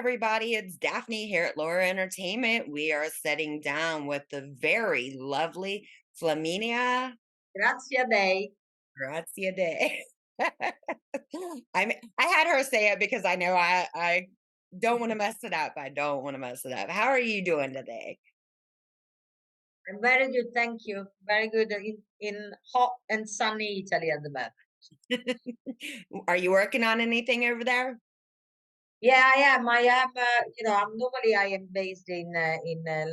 everybody. It's Daphne here at Laura Entertainment. We are sitting down with the very lovely Flaminia. Graziadei. Graziadei. I had her say it because I know I don't want to mess it up. I don't want to mess it up. How are you doing today? I'm very good, thank you. Very good in hot and sunny Italy at the moment. Are you working on anything over there? Yeah, I am. I am. I am based in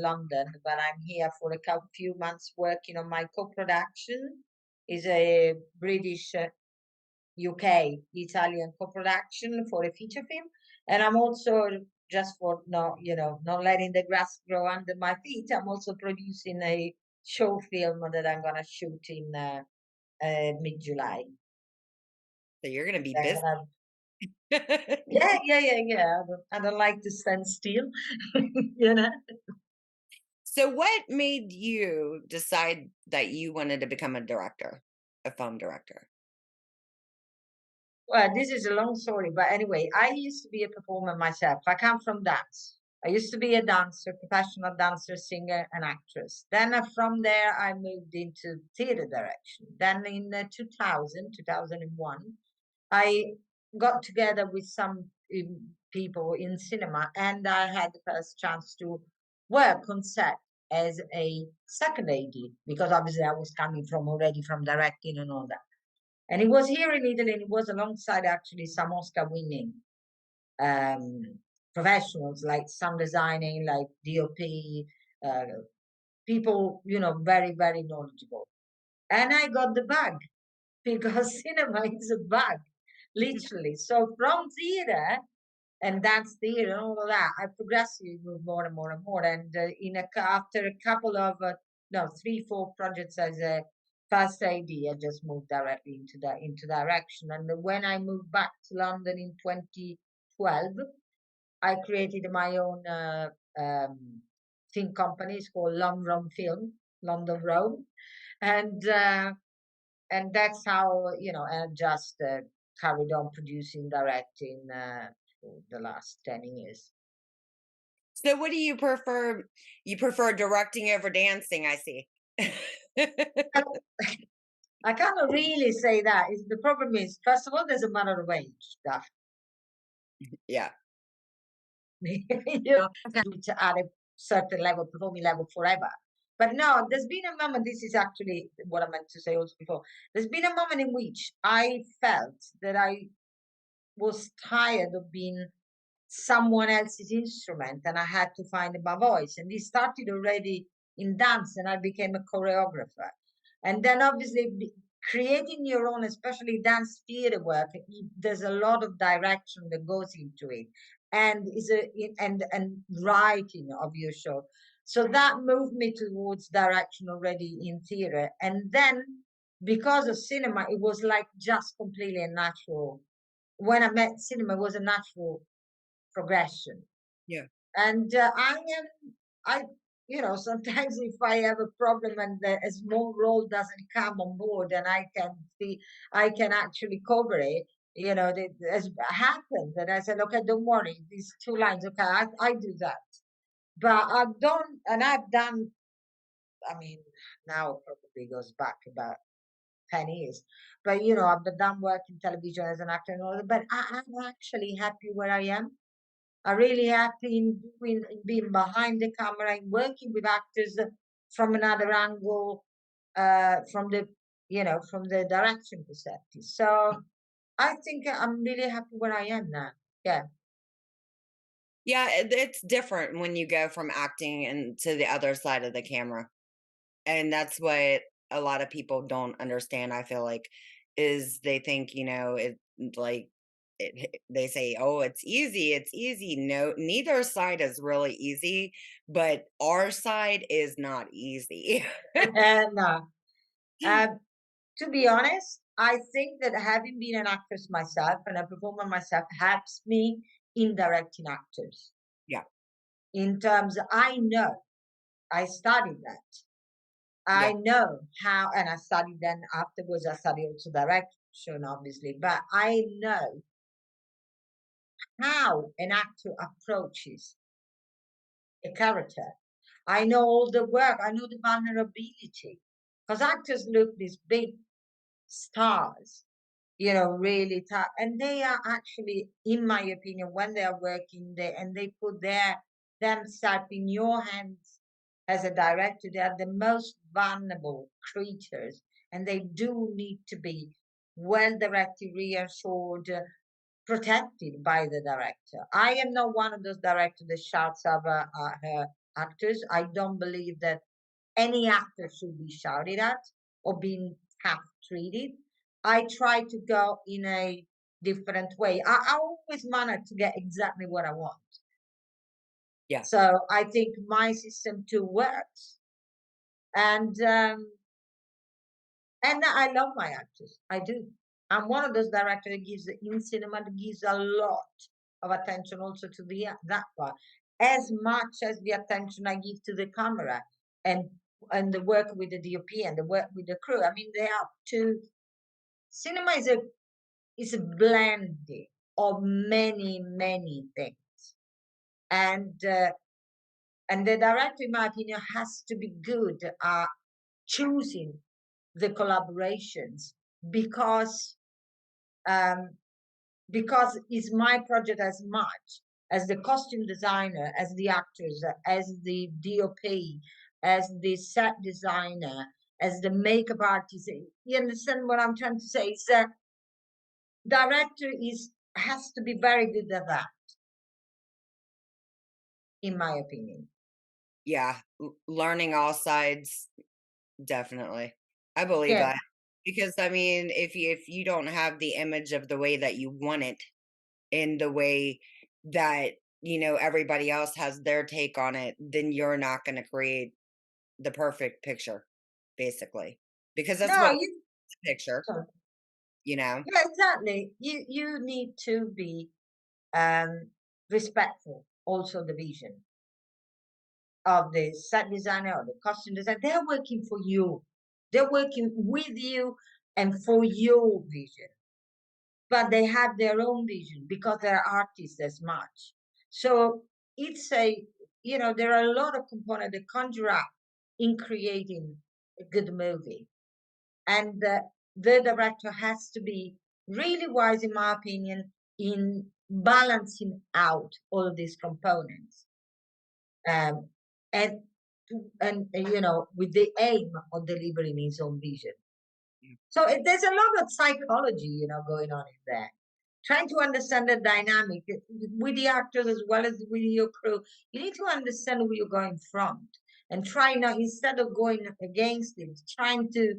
London, but I'm here for a couple few months working on my co-production. Is a British UK Italian co-production for a feature film, and I'm also just for not letting the grass grow under my feet. I'm also producing a show film that I'm gonna shoot in mid-July. So you're going to be I'm busy. gonna, yeah. I don't like to stand still, you know. So what made you decide that you wanted to become a director, a film director? Well, this is a long story, but anyway, I used to be a performer myself. I come from dance. I used to be a dancer, professional dancer, singer, and actress. Then from there, I moved into theater direction. Then in 2001, I got together with some people in cinema, and I had the first chance to work on set as a second AD because obviously I was coming from already from directing and all that. And it was here in Italy, and it was alongside actually some Oscar winning um, professionals like sound designing, like DOP, uh, people, very, very knowledgeable. And I got the bug because cinema is a bug, literally. So from theater and dance theater and all of that, I progressively moved more and more and more. And after a couple of, no, 3, 4 projects as a first AD, I just moved directly into direction. And when I moved back to London in 2012, I created my own film company. It's called London Film, London Rome, and uh, and that's how I just carried on producing, directing for the last 10 years. So what do you prefer? You prefer directing over dancing, I see. I cannot really say that. The problem is, first of all, there's a matter of age. That Yeah. can do it at a certain level, performing level forever. But no, there's been a moment. This is actually what I meant to say also before. There's been a moment in which I felt that I was tired of being someone else's instrument and I had to find my voice. And this started already in dance, and I became a choreographer. And then obviously creating your own, especially dance theater work, there's a lot of direction that goes into it, and and writing of your show. So that moved me towards direction already in theater. And then because of cinema, it was like just completely a natural. When I met cinema, it was a natural progression. Yeah. And I, sometimes if I have a problem and a small role doesn't come on board and I can actually cover it, that has happened. And I said, okay, don't worry, these 2 lines, okay, I do that. But I don't, and I've done, I mean, now probably goes back about 10 years. But, I've done work in television as an actor and all that, but I'm actually happy where I am. I'm really happy in being behind the camera and working with actors from another angle, from the direction perspective. So I think I'm really happy where I am now. Yeah. Yeah, it's different when you go from acting and to the other side of the camera. And that's what a lot of people don't understand, I feel like, is they think, it like they say, "Oh, it's easy, it's easy." No, neither side is really easy, but our side is not easy. And um, to be honest, I think that having been an actress myself and a performer myself helps me in directing actors. Yeah, In terms, I know I studied that. I yeah. know how, and I studied then afterwards, I studied also direction, obviously, but I know how an actor approaches a character. I know all the work. I know the vulnerability because actors look these big stars, really tough, and they are actually, in my opinion, when they are working there and they put themselves in your hands as a director, they are the most vulnerable creatures, and they do need to be well directed, reassured, protected by the director. I am not one of those directors that shouts over her actors. I don't believe that any actor should be shouted at or being half treated. I try to go in a different way. I always manage to get exactly what I want. Yeah. So I think my system too works. And I love my actors. I do. I'm one of those directors that gives in cinema that gives a lot of attention also to that part, as much as the attention I give to the camera and the work with the DOP and the work with the crew. I mean, they are two. Cinema is a blending of many things, and the director, in my opinion, has to be good at choosing the collaborations because um, because it's my project as much as the costume designer, as the actors, as the DOP, as the set designer, as the makeup artist. You understand what I'm trying to say? Is that director has to be very good at that, in my opinion. Yeah. Learning all sides, definitely. I believe Yeah. that. Because I mean, if you don't have the image of the way that you want it in the way that, everybody else has their take on it, then you're not going to create the perfect picture, basically. Because that's No, what you. the picture, Sorry. you know? Yeah, exactly. You need to be um, respectful. Also, the vision of the set designer or the costume designer, they're working for you. They're working with you and for your vision. But they have their own vision because they're artists as much. So it's there are a lot of components that conjure up in creating a good movie. And the director has to be really wise, in my opinion, in balancing out all of these components. Um, and with the aim of delivering his own vision. So there's a lot of psychology, going on in there. Trying to understand the dynamic with the actors as well as with your crew. You need to understand who you're going from, and try now, instead of going against it, trying to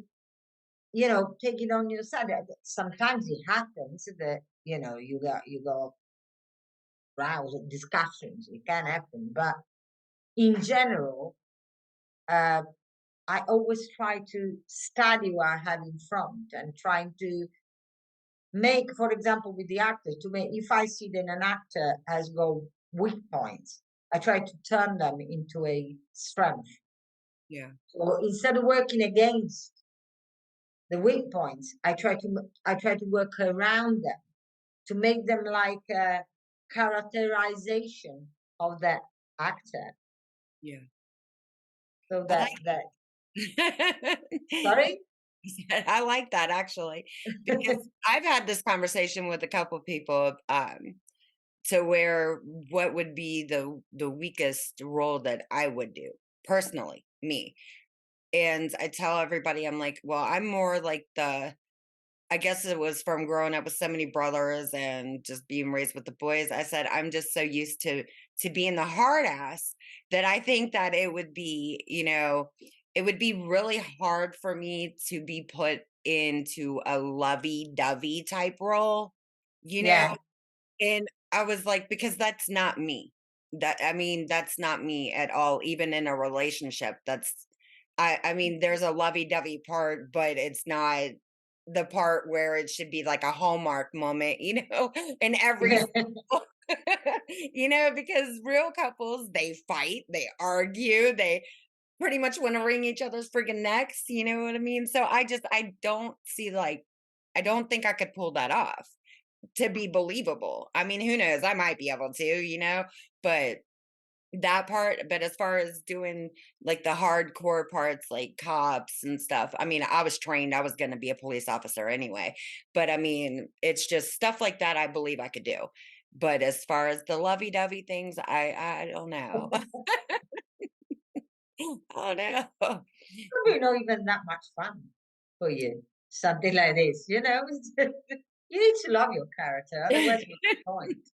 take it on your side. Sometimes it happens that you go rouse discussions. It can happen, but in general, uh, I always try to study what I have in front and trying to make, for example, with the actors, to make, if I see that an actor has got weak points, I try to turn them into a strength. Yeah. So instead of working against the weak points, I try to work around them to make them like a characterization of that actor. Yeah. So I that like sorry. I like that actually, because I've had this conversation with a couple people, to where what would be the weakest role that I would do personally, me. And I tell everybody, I'm like, well, I'm more like I guess it was from growing up with so many brothers and just being raised with the boys. I said, I'm just so used to being the hard ass that I think that it would be really hard for me to be put into a lovey-dovey type role, you know? Yeah. And I was like, because that's not me. I mean, that's not me at all, even in a relationship. I mean, there's a lovey-dovey part, but it's not the part where it should be like a Hallmark moment, in every because real couples, they fight, they argue, they pretty much want to wring each other's freaking necks, you know what I mean? So I don't see, like, I don't think I could pull that off. to be believable. I mean, who knows? I might be able to, but that part, but as far as doing like the hardcore parts, like cops and stuff, I mean, I was trained, I was going to be a police officer anyway. But I mean, it's just stuff like that I believe I could do. But as far as the lovey-dovey things, I don't know. Oh no. Probably not even that much fun for you. Something like this, you know? You need to love your character, otherwise what's the point?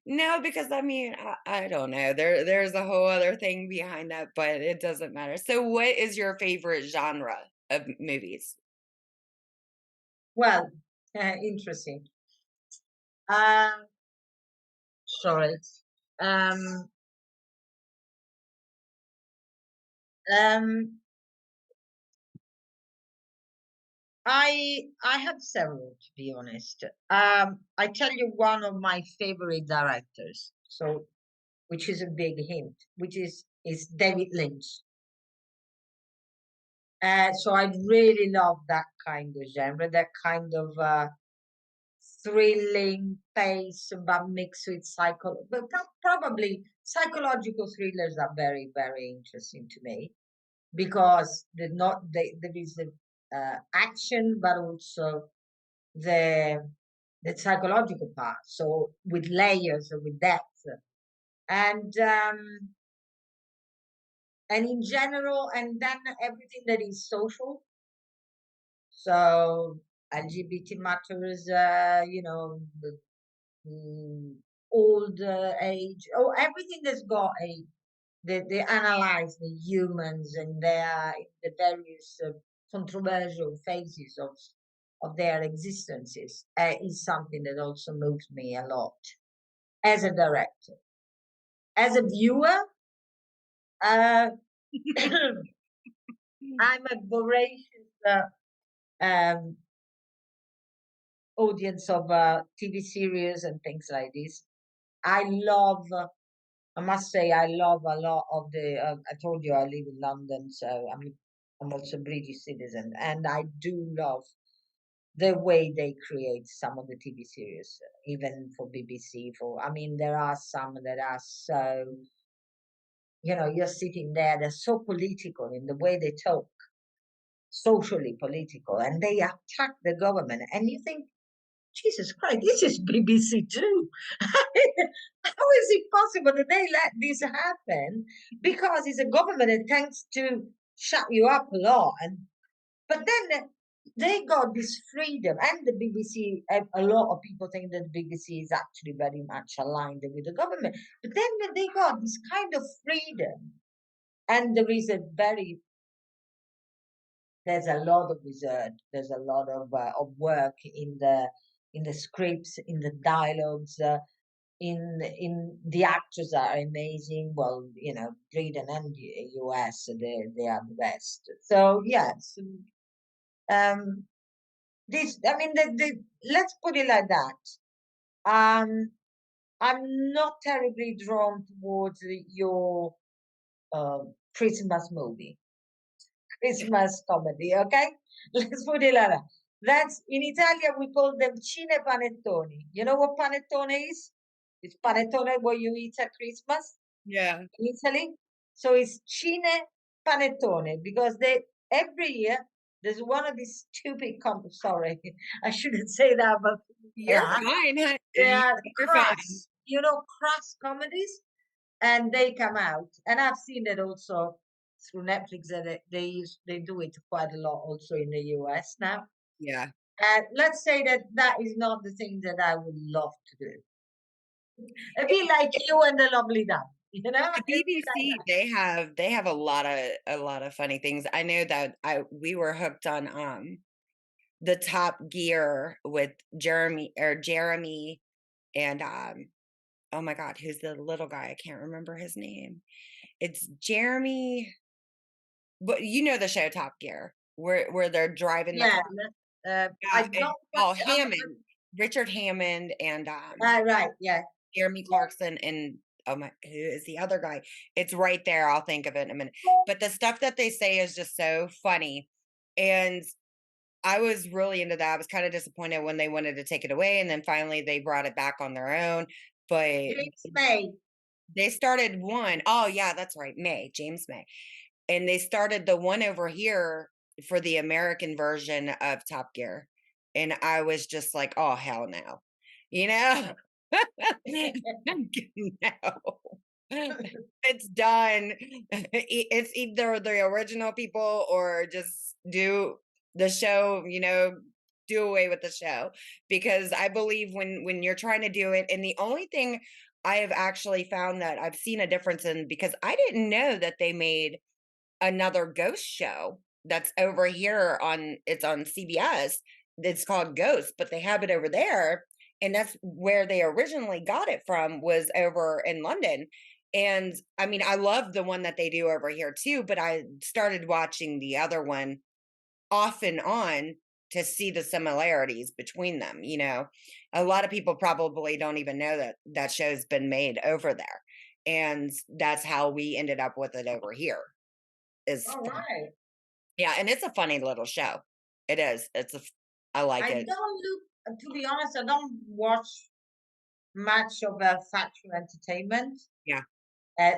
No, because I mean, I don't know. There's a whole other thing behind that, but it doesn't matter. So what is your favorite genre of movies? Well, interesting. Um, sorry. Um, um, I have several, to be honest. I tell you one of my favorite directors, so which is a big hint, which is David Lynch. So I really love that kind of genre, that kind of thrilling pace, but mixed with but probably psychological thrillers are very, very interesting to me because there is the action, but also the the psychological part. So with layers or with depth, and um, and in general, and then everything that is social. So LGBT matters, mm, old age, oh, everything that's got they analyze the humans and the various controversial phases of their existences is something that also moves me a lot as a director. As a viewer, uh, I'm a voracious um, audience of TV series and things like this. I love I must say I love a lot of the. I told you I live in London, so I'm also a British citizen, and I do love the way they create some of the TV series, even for BBC. I mean, there are some that are so, you're sitting there, they're so political in the way they talk, socially political, and they attack the government, and you think, Jesus Christ, this is BBC too. How is it possible that they let this happen? Because it's a government that tends to shut you up a lot. But then they got this freedom, and the BBC. A lot of people think that the BBC is actually very much aligned with the government. But then they got this kind of freedom, and there is a very there's a lot of research. There's a lot of work in the scripts, in the dialogues, in the actors are amazing. Well, Britain and US, they are the best. So yes, um, this I mean, let's put it like that. Um, I'm not terribly drawn towards your Christmas movie. Christmas comedy, okay? Let's put it like that. That's in Italia we call them cine panettoni. You know what panettone is? It's panettone what you eat at Christmas Yeah. in Italy. So it's cine panettone because they every year there's one of these stupid sorry, I shouldn't say that, but You're yeah, fine, huh? they are You're fine. crass comedies and they come out. And I've seen it also through Netflix that they do it quite a lot also in the US now. Yeah. And let's say that that is not the thing that I would love to do. A bit like you and the lovely dove, a The bit like BBC, that. they have a lot of funny things. I know that I we were hooked on, the Top Gear with Jeremy and, oh my god, who's the little guy? I can't remember his name. It's Jeremy, but you know the show Top Gear, where they're driving the Yeah, car. I Yeah, and don't watch. oh, Hammond, Richard Hammond and, Right, yeah. Jeremy Clarkson and oh my who is the other guy? It's right there, I'll think of it in a minute. But the stuff that they say is just so funny, and I was really into that. I was kind of disappointed when they wanted to take it away, and then finally they brought it back on their own. But James May. they started one. Oh yeah, that's right, May, James May. And they started the one over here for the American version of Top Gear. And I was just like, "Oh, hell no." You know? No. It's done. It's either the original people or just do the show, do away with the show, because I believe when you're trying to do it, and the only thing I have actually found that I've seen a difference in, because I didn't know that they made another ghost show that's over here on it's on CBS. It's called Ghost, but they have it over there, and that's where they originally got it from, was over in London. And I mean, I love the one that they do over here too, but I started watching the other one off and on to see the similarities between them, A lot of people probably don't even know that that show's been made over there. And that's how we ended up with it over here. Is All right. Yeah, and it's a funny little show. It is. I like I it. don't look, to be honest, I don't watch much of factual entertainment. Yeah. I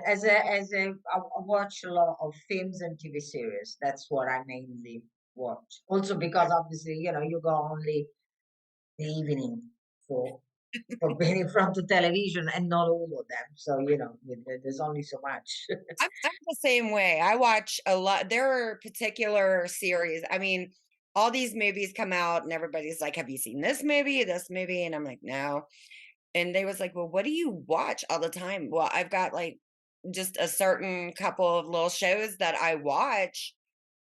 watch a lot of films and TV series. That's what I mainly watch. Also because obviously, you go only the evening for being in front of television and not all of them. So, there's only so much. I'm the same way. I watch a lot. There are particular series. I mean, all these movies come out and everybody's like, "Have you seen this movie? This movie?" And I'm like, "No." And they was like, "Well, what do you watch all the time?" Well, I've got like just a certain couple of little shows that I watch,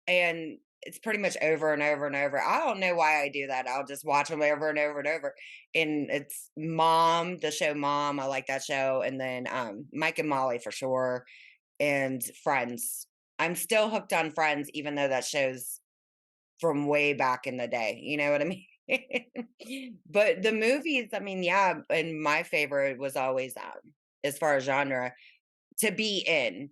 and it's pretty much over and over and over. I don't know why I do that. I'll just watch them over and over and over. And it's Mom, the show Mom. I like that show. And then Mike and Molly for sure. And Friends. I'm still hooked on Friends, even though that show's from way back in the day. You know what I mean? But the movies, I mean, yeah, and my favorite was always as far as genre, to be in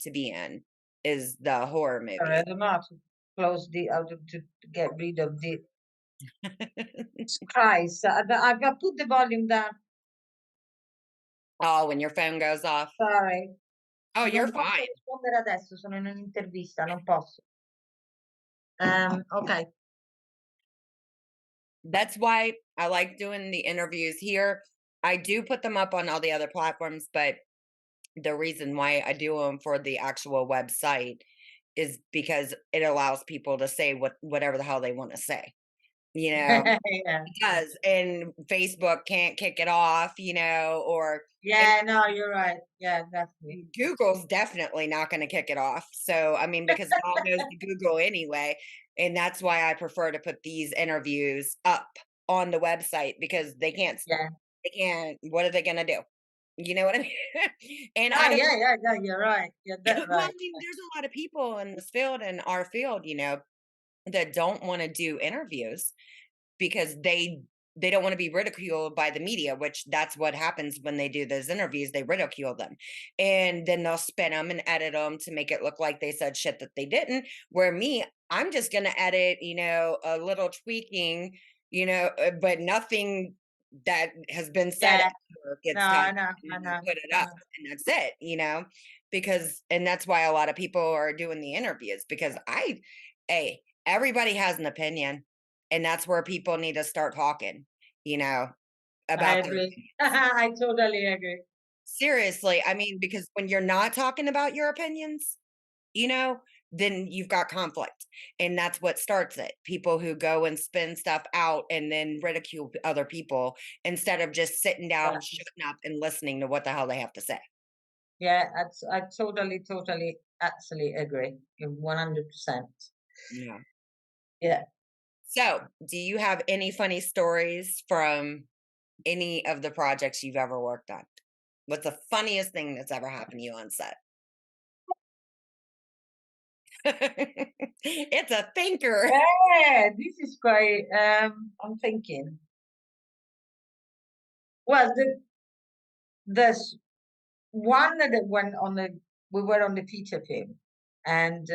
is the horror Sorry, I movies. don't know how to close to get rid of the cries. I've put the volume down. Oh, when your phone goes off. Sorry. Oh, you're Non posso fine. rispondere adesso, sono in un'intervista, non posso. Ok. That's why I like doing the interviews here. I do put them up on all the other platforms, but the reason why I do them for the actual website is because it allows people to say whatever the hell they want to say. You know, Yeah. it does. And Facebook can't kick it off, or and Yeah, no, you're right. Yeah, definitely. Google's definitely not going to kick it off. So, I mean, because it all goes to Google anyway. And that's why I prefer to put these interviews up on the website, because Yeah. what are they going to do? You know what I mean? And I Ah, don't, yeah, yeah, yeah, you're right. You're well, dead right. I mean, there's a lot of people in this field, in our field, that don't want to do interviews because they don't want to be ridiculed by the media, which that's what happens when they do those interviews. They ridicule them, and then they'll spin them and edit them to make it look like they said shit that they didn't. Where me, I'm just going to edit, a little tweaking, but nothing that has been said Yeah. ever No, gets I touched, know, and I I know, put it I up, know. and that's it, because, and that's why a lot of people are doing the interviews, because hey, everybody has an opinion, and that's where people need to start talking, you know, I about their agree. opinions. I totally agree. Seriously, I mean, because when you're not talking about your opinions, you know, then you've got conflict. And that's what starts it. People who go and spin stuff out and then ridicule other people instead of just sitting down, Yeah. shutting up, and listening to what the hell they have to say. Yeah, I totally, totally, absolutely agree. You're 100%. Yeah. Yeah. So, do you have any funny stories from any of the projects you've ever worked on? What's the funniest thing that's ever happened to you on set? It's a thinker. Yeah, this is quite, I'm thinking. Well, there's one that went on we were on the feature film, and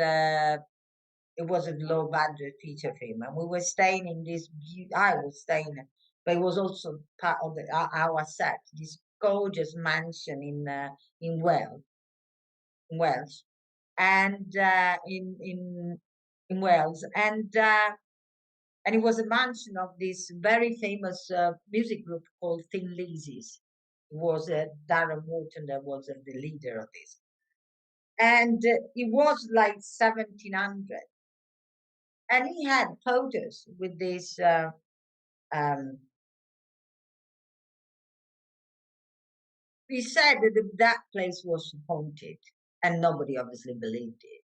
It was a low budget feature film, and we were staying in this. I was staying, but it was also part of our set. This gorgeous mansion in Wales, and in Wales, and it was a mansion of this very famous music group called Thin Lizzy's. It was Darren Wharton that was the leader of this, and it was like 1700, and he had photos with this. Um, he said that that place was haunted, and nobody obviously believed it.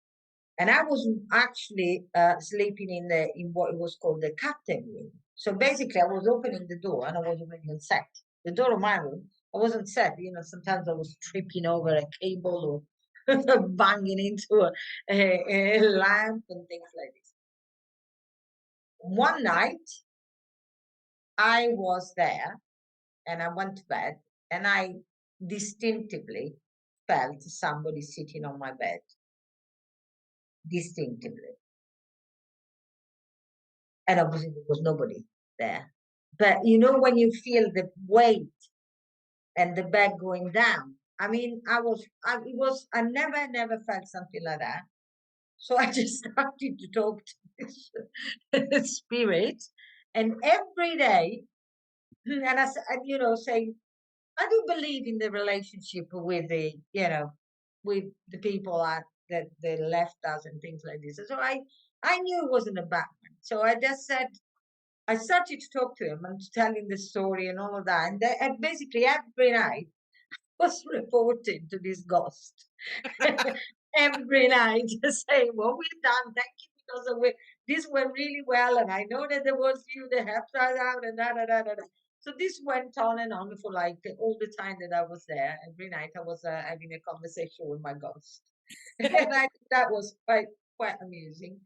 And I was actually sleeping in what it was called the captain room. So basically, I was opening the door and I was already on set. The door of my room, I wasn't set. You know, sometimes I was tripping over a cable or banging into a lamp and things like this. One night, I was there and I went to bed and I distinctively felt somebody sitting on my bed. Distinctively. And obviously there was nobody there. But you know when you feel the weight and the bed going down. I mean, I never felt something like that. So I just started to talk to this spirit, and every day, and you know, saying, I do believe in the relationship with with the people that they left us and things like this. So I knew it wasn't a bad one. So I just said, I started to talk to him and to tell him the story and all of that. And basically every night was reporting to this ghost. Every night saying, well, we've done, thank you because of this went really well. And I know that there was you that helped us out and da da da da. So this went on and on for like all the time that I was there. Every night I was having a conversation with my ghost. And that was quite amusing.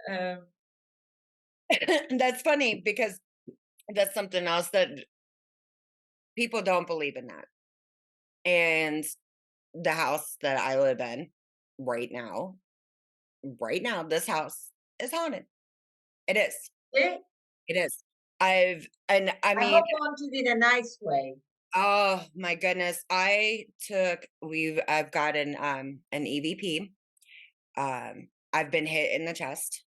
Um, That's funny because that's something else that people don't believe in that. And the house that I live in right now, this house is haunted. It is. yeah, It is. And I I mean, hope haunted in a nice way. oh my goodness, I've got an EVP. I've been hit in the chest.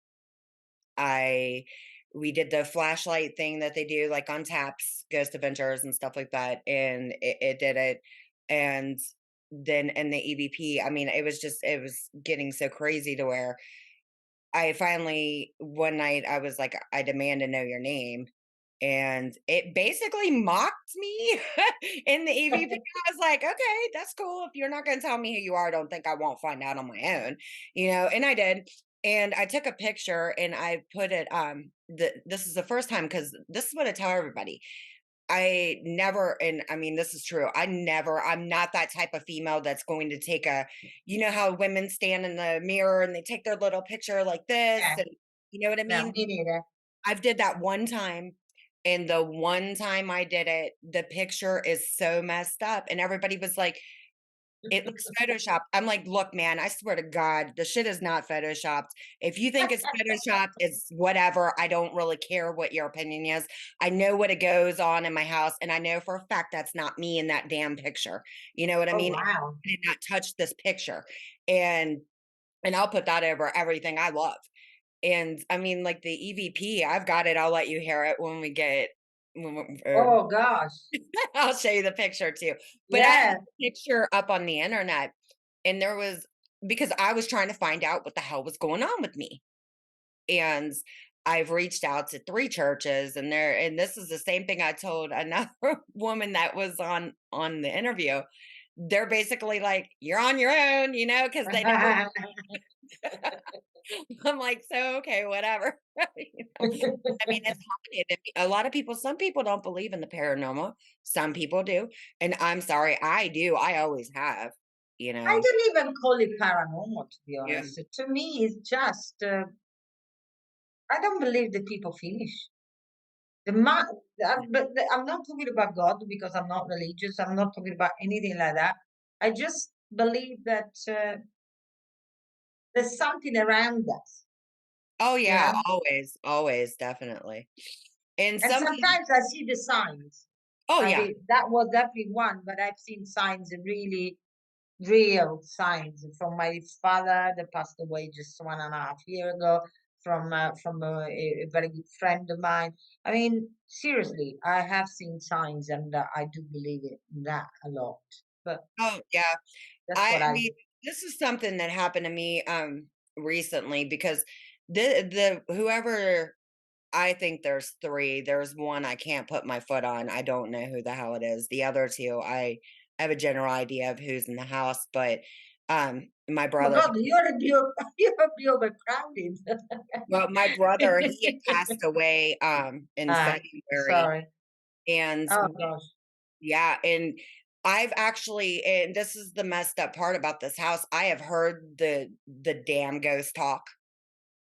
I We did the flashlight thing that they do like on taps, Ghost Adventures and stuff like that, and it did it. And then in the EVP, I mean, it was getting so crazy to where I finally one night I was like, I demand to know your name. And it basically mocked me in the EVP. I was like, okay, that's cool. If you're not going to tell me who you are, I don't think I won't find out on my own, and I did. And I took a picture and I put it, this is the first time because this is what I tell everybody. I never, and I mean, this is true. I'm not that type of female that's going to take you know, how women stand in the mirror and they take their little picture like this. Yeah, And you know what I no, mean? me neither. I've did that one time, and the one time I did it, the picture is so messed up, and everybody was like, "It looks photoshopped." I'm like, "Look, man, I swear to God, the shit is not photoshopped. If you think it's photoshopped, it's whatever. I don't really care what your opinion is. I know what it goes on in my house, and I know for a fact that's not me in that damn picture." You know what I Oh mean? wow. I did not touch this picture, and I'll put that over everything I love. And I mean, like the EVP, I've got it. I'll let you hear it when we get Oh gosh. I'll show you the picture too. But I had Yeah. a picture up on the internet and there was because I was trying to find out what the hell was going on with me. And I've reached out to 3 churches and this is the same thing I told another woman that was on the interview. They're basically like, "You're on your own," because they know I'm like, "So, okay, whatever." You know? I mean, it's haunted. A lot of people some people don't believe in the paranormal, some people do, and I'm sorry, I do, I always have, you I know? don't even call it paranormal, to be Yeah. honest. To me, it's just I don't believe that people finish. The ma- I'm not talking about God because I'm not religious. I'm not talking about anything like that. I just believe that there's something around us. Oh, you yeah, know? always, always, definitely. And And some people sometimes I see the signs. oh, I yeah. mean, that was definitely one, but I've seen signs, really real signs from my father that passed away just 1.5 years ago, from a very good friend of mine. I mean, seriously, I have seen signs, and I do believe in that a lot. But Oh, yeah. that's what I I mean, do. this is something that happened to me, recently because the whoever I think there's 3. There's 1 I can't put my foot on. I don't know who the hell it is. The other 2, I have a general idea of who's in the house, but, my Oh my brother God, you're overcrowded. my brother, he had passed away, in Ah, February, sorry. and Oh gosh. yeah, and I've actually and this is the messed up part about this house, I have heard the damn ghost talk.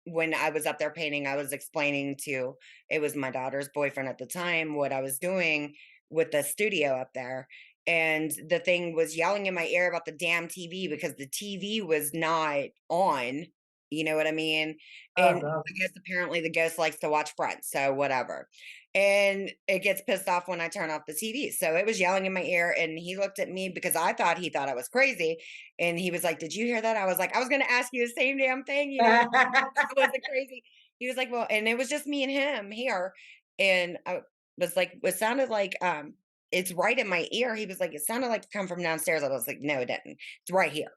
When I was up there painting, I was explaining to it was my daughter's boyfriend at the time what I was doing with the studio up there. And the thing was yelling in my ear about the damn TV because the TV was not on. You know what I mean? Oh And gosh. I guess apparently the ghost likes to watch Friends, so whatever. And it gets pissed off when I turn off the TV. So it was yelling in my ear, and he looked at me because I thought he thought I was crazy. And he was like, "Did you hear that?" I was like, "I was gonna ask you the same damn thing, was it crazy?" He was like, "Well," and it was just me and him here, and I was like, it sounded like, "It's right in my ear." He was like, "It sounded like it come from downstairs." I was like, "No, it didn't. It's right here.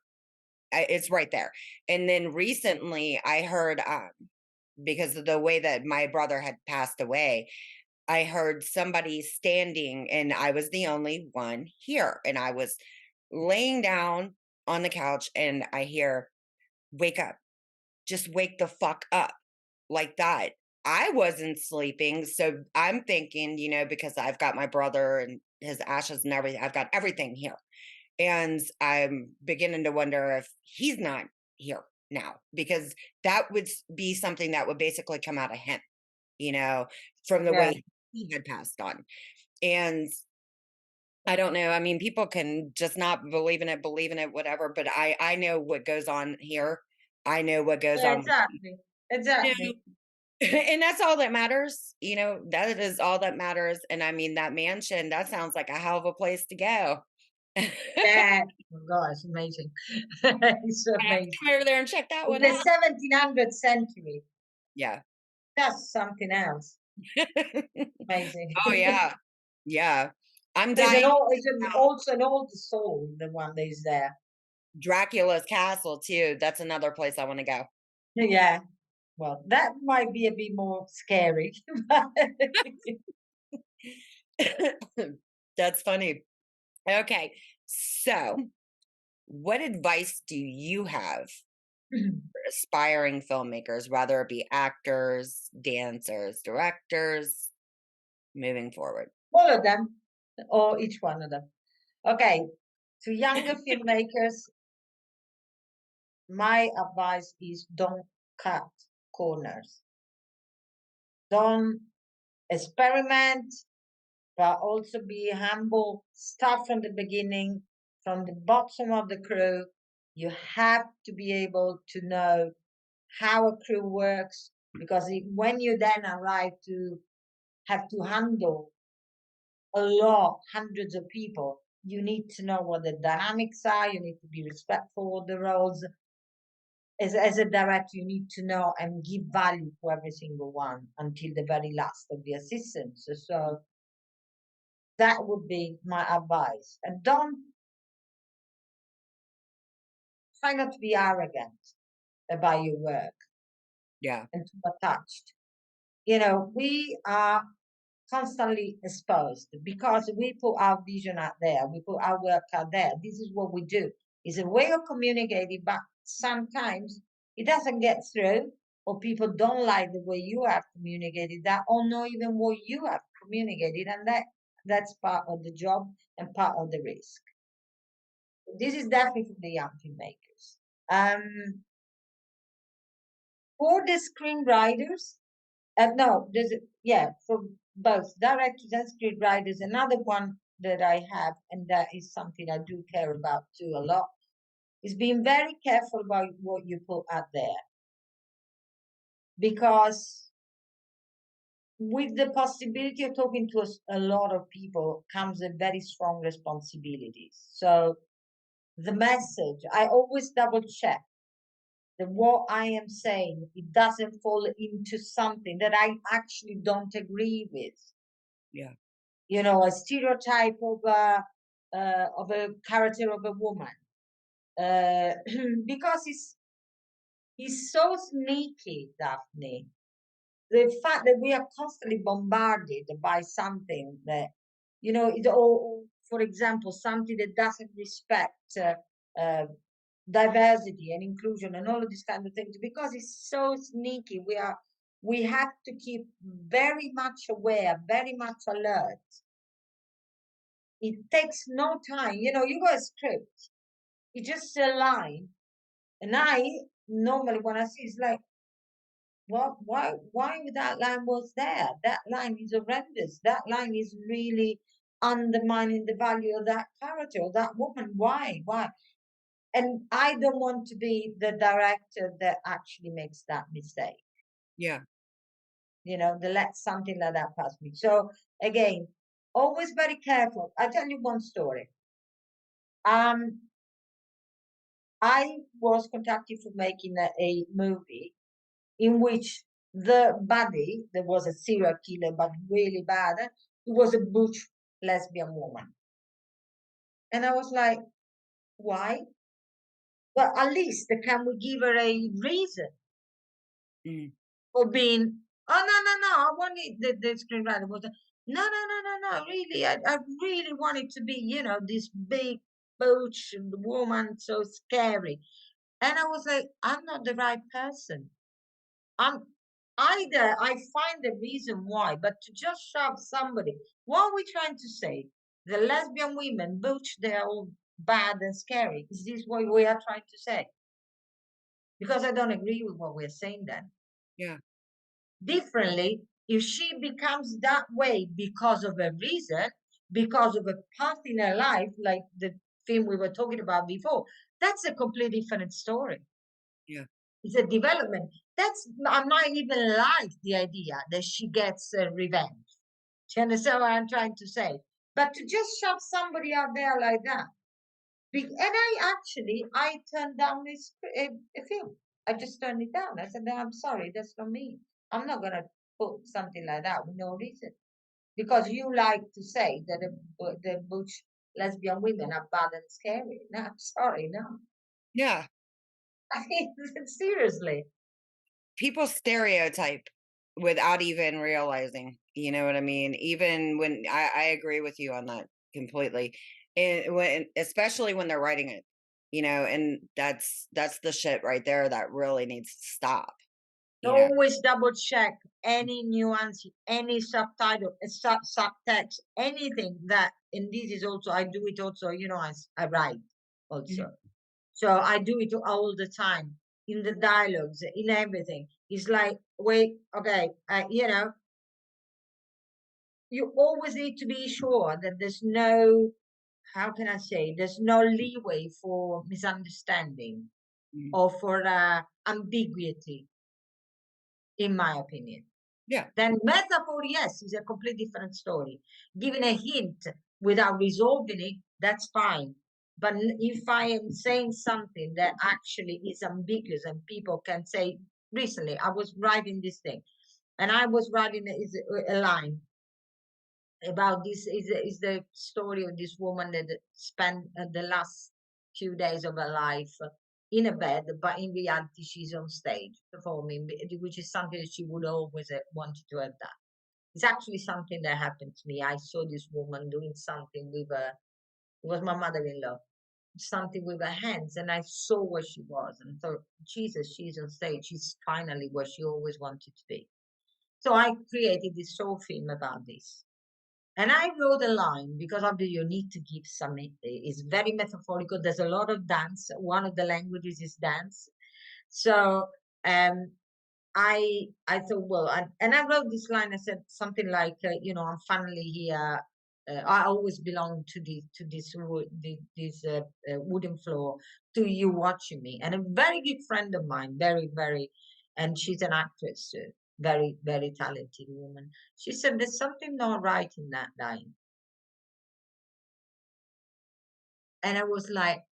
It's right there." And then recently, I heard, because of the way that my brother had passed away, I heard somebody standing, and I was the only one here, and I was laying down on the couch, and I hear, "Wake up. Just wake the fuck up." Like that. I wasn't sleeping, so I'm thinking, because I've got my brother and his ashes and everything, I've got everything here. And I'm beginning to wonder if he's not here now, because that would be something that would basically come out of him, you know, from the Yeah, way he had passed on. And I don't know. I mean, people can just not believe in it, whatever. But I know what goes on here. I know what goes yeah, on. exactly, exactly. And that's all that matters, that is all that matters, and I mean, that mansion, that sounds like a hell of a place to go. Yeah. Oh God, it's amazing. It's I have to amazing. come over there and check that In one the out. 1700th century, Yeah. that's something else. Amazing. Oh, yeah, yeah. I'm There's an dying old, it's also an old soul, the one that is there. Dracula's castle too, that's another place I wanna go. Yeah. Well, that might be a bit more scary. but- That's funny. Okay, so what advice do you have for aspiring filmmakers, whether it be actors, dancers, directors, moving forward? All of them, or each one of them. Okay. To younger filmmakers, my advice is don't cut corners. Don't experiment, but also be humble. Start from the beginning, from the bottom of the crew. You have to be able to know how a crew works, because when you then arrive to have to handle a lot, hundreds of people, you need to know what the dynamics are. You need to be respectful of the roles. As a director, you need to know and give value to every single one until the very last of the assistants. So that would be my advice. And don't try not to be arrogant about your work Yeah, and too attached. We are constantly exposed because we put our vision out there, we put our work out there. This is what we do. It's a way of communicating, but sometimes it doesn't get through, or people don't like the way you have communicated that, or not even what you have communicated, and that's part of the job and part of the risk. This is definitely for the young filmmakers. For the screenwriters, no, for both directors and screenwriters. Another one that I have, and that is something I do care about too a lot, is being very careful about what you put out there. because with the possibility of talking to a lot of people comes a very strong responsibility. So the message, I always double check that what I am saying, it doesn't fall into something that I actually don't agree with. Yeah. You know, a stereotype of a character of a woman, because it's so sneaky, Daphne. The fact that we are constantly bombarded by something that, you know, it all, for example, something that doesn't respect uh, diversity and inclusion and all of these kind of things, because it's so sneaky. We have to keep very much aware, very much alert. It takes no time. You know, you got a script, you just a line, and I normally when I see it's like, well, why that line was there? That line is horrendous. That line is really undermining the value of that character or that woman. Why? And I don't want to be the director that actually makes that mistake. Yeah. You know, to let something like that pass me. So again, always very careful. I'll tell you one story. Um, I was contacted for making a movie in which the body, there was a serial killer, but really bad. It was a butch lesbian woman. And I was like, why? Well, at least can we give her a reason Mm. for being, oh, no, I wanted the screenwriter was, no, really, I really wanted to be, you know, this big butch woman, so scary. And I was like, I'm not the right person. I'm either I find the reason why, but to just shove somebody, what are we trying to say? The lesbian women, butch, they're all bad and scary. Is this what we are trying to say? Because I don't agree with what we're saying then. Yeah. Differently, if she becomes that way because of a reason, because of a path in her life, like the film we were talking about before, that's a completely different story. Yeah. It's a development. That's I might even like the idea that she gets revenge. Do you understand what I'm trying to say? But to just shove somebody out there like that, and I turned down a film. I just turned it down. I said, no, I'm sorry, that's not me. I'm not gonna put something like that with no reason because you like to say that the butch lesbian women are bad and scary. No, I'm sorry, no. Yeah. I mean, seriously. People stereotype without even realizing, you know what I mean? Even when I agree with you on that completely. And when especially when they're writing it, you know, and that's the shit right there that really needs to stop, you know. Always double check any nuance, any subtitle, subtext, anything that, and this is also, I do it also, you know, as I write Mhm. also. So I do it all the time in the dialogues, in everything. It's like, wait, okay, you know, you always need to be sure that there's no, how can I say, there's no leeway for misunderstanding Mhm. or for ambiguity, in my opinion. Yeah. Then metaphor, yes, is a completely different story. Giving a hint without resolving it, that's fine. But if I am saying something that actually is ambiguous and people can say, recently I was writing this thing, and I was writing a line about this is the story of this woman that spent the last few days of her life in a bed, but in reality she's on stage performing, which is something that she would always have wanted to have done. It's actually something that happened to me. I saw this woman doing something with her. It was my mother-in-law. Something with her hands, and I saw where she was, and thought, Jesus, she's on stage. She's finally where she always wanted to be. So I created this short film about this. And I wrote a line because obviously you need to give some, it's very metaphorical. There's a lot of dance. One of the languages is dance. So um, I thought, well, and I wrote this line. I said something like, you know, I'm finally here. I always belong to this wooden floor. To you watching me, and a very good friend of mine, very very. and she's an actress too. Very, very talented woman. She said there's something not right in that line. And I was like,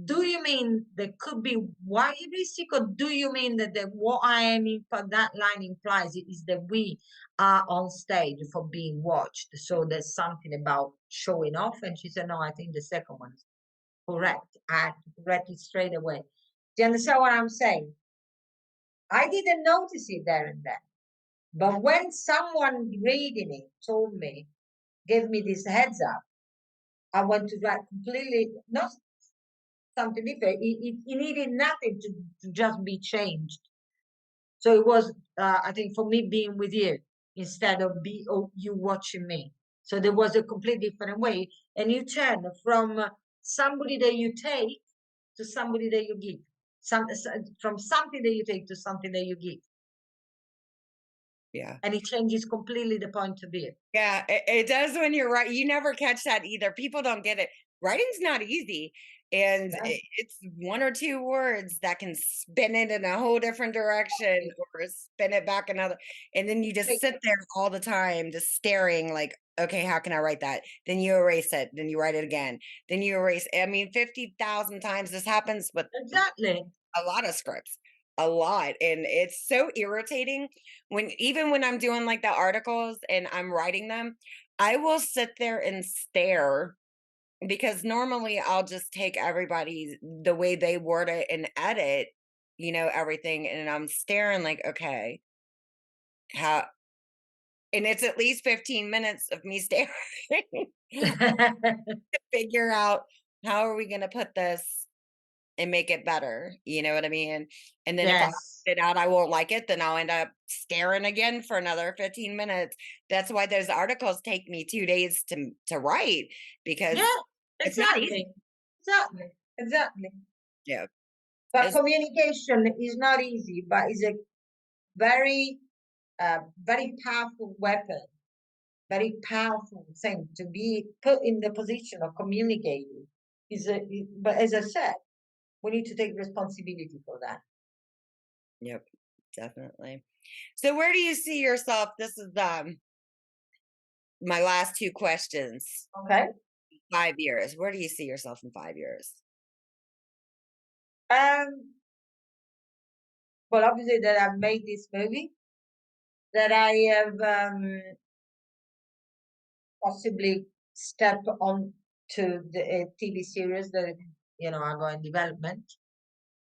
do you mean there could be voyeuristic, or do you mean that what I am for that line implies is that we are on stage for being watched? So there's something about showing off. And she said, no, I think the second one is correct. I had to correct it straight away. Do you understand what I'm saying? I didn't notice it there and then. But when someone reading it told me, gave me this heads up, I went to that completely, not something different. It needed nothing to just be changed. So it was, I think, for me being with you instead of you watching me. So there was a completely different way. And you turn from somebody that you take to somebody that you give. From something that you take to something that you give. Yeah. And it changes completely the point of view. Yeah, it does when you're right. You never catch that either. People don't get it. Writing's not easy. And it's one or two words that can spin it in a whole different direction or spin it back another. And then you just sit there all the time, just staring like, okay, how can I write that? Then you erase it. Then you write it again. Then you erase. I mean, 50,000 times this happens with a lot of scripts. A lot. And it's so irritating even when I'm doing like the articles and I'm writing them, I will sit there and stare, because normally I'll just take everybody's the way they word it and edit, everything. And I'm staring like, okay, how, and it's at least 15 minutes of me staring to figure out how are we going to put this and make it better. You know what I mean? And then if I put it out, I won't like it, then I'll end up staring again for another 15 minutes. That's why those articles take me 2 days to write, because it's not easy. Exactly. Yeah. But communication is not easy, but it's a very, very powerful weapon, very powerful thing to be put in the position of communicating. But as I said, we need to take responsibility for that. Yep, definitely. So where do you see yourself? This is my last two questions. Okay. 5 years. Where do you see yourself in 5 years? Well, obviously that I've made this movie, that I have possibly stepped on to the TV series that are going in development,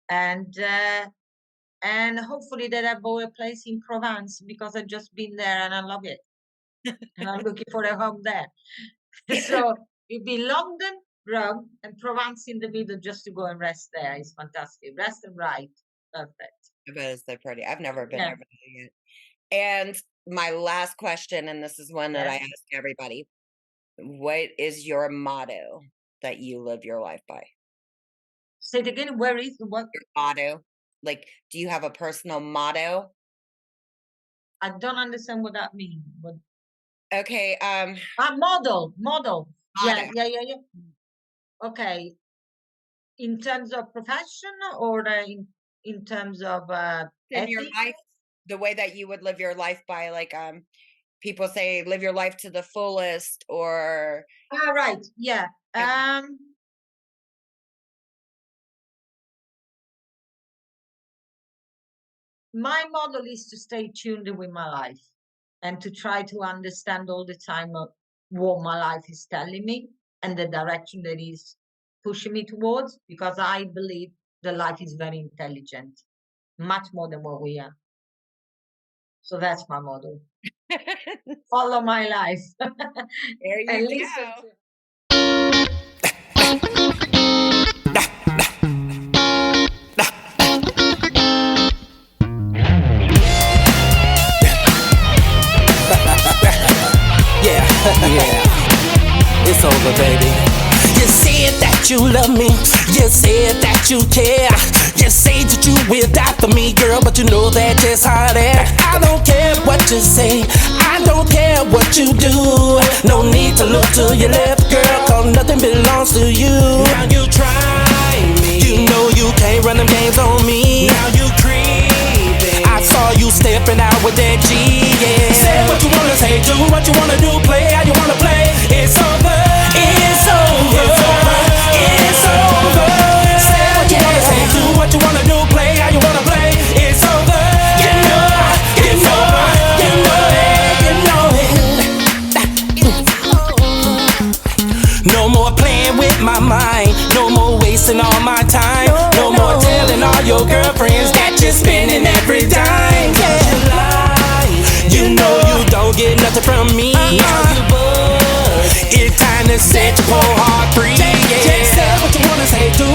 and hopefully that I bought a place in Provence, because I've just been there and I love it, and I'm looking for a home there. So it'd be London, Rome, and Provence in the middle, just to go and rest there. It's fantastic. Rest and write. Perfect. I bet it's so pretty. I've never been there yet. And my last question, and this is one that I ask everybody: what is your motto that you live your life by? Say it again. Where is what? Your motto? Like, do you have a personal motto? I don't understand what that means. Okay. Model. Motto. Yeah. Okay. In terms of profession, or in terms of in your life, the way that you would live your life by, like people say live your life to the fullest, or right. Yeah. My model is to stay tuned with my life and to try to understand all the time what my life is telling me and the direction that is pushing me towards, because I believe the life is very intelligent, much more than what we are. So that's my model. Follow my life. There you and go. Listen to Yeah, it's over, baby. You said that you love me, you said that you care, you say that you will die for me, girl, but you know that just how that. I don't care what you say, I don't care what you do. No need to look to your left, girl, cause nothing belongs to you. Now you try me, you You know you can't run them games on me. Now you creeping. I saw you stepping out with that G, yeah. Say what you wanna say, do what you wanna do, play how you wanna play. It's over. It's over. It's over. It's over. Say what you wanna say, do what you wanna do, play how you wanna play. It's over. You know it. You know it. You know it. You know it. No more playing with my mind. No more wasting all my time. No more telling all your girlfriends that you're spending every dime. You know you don't get nothing from me. It's time to set your whole heart free. Yeah. Say what you wanna say, do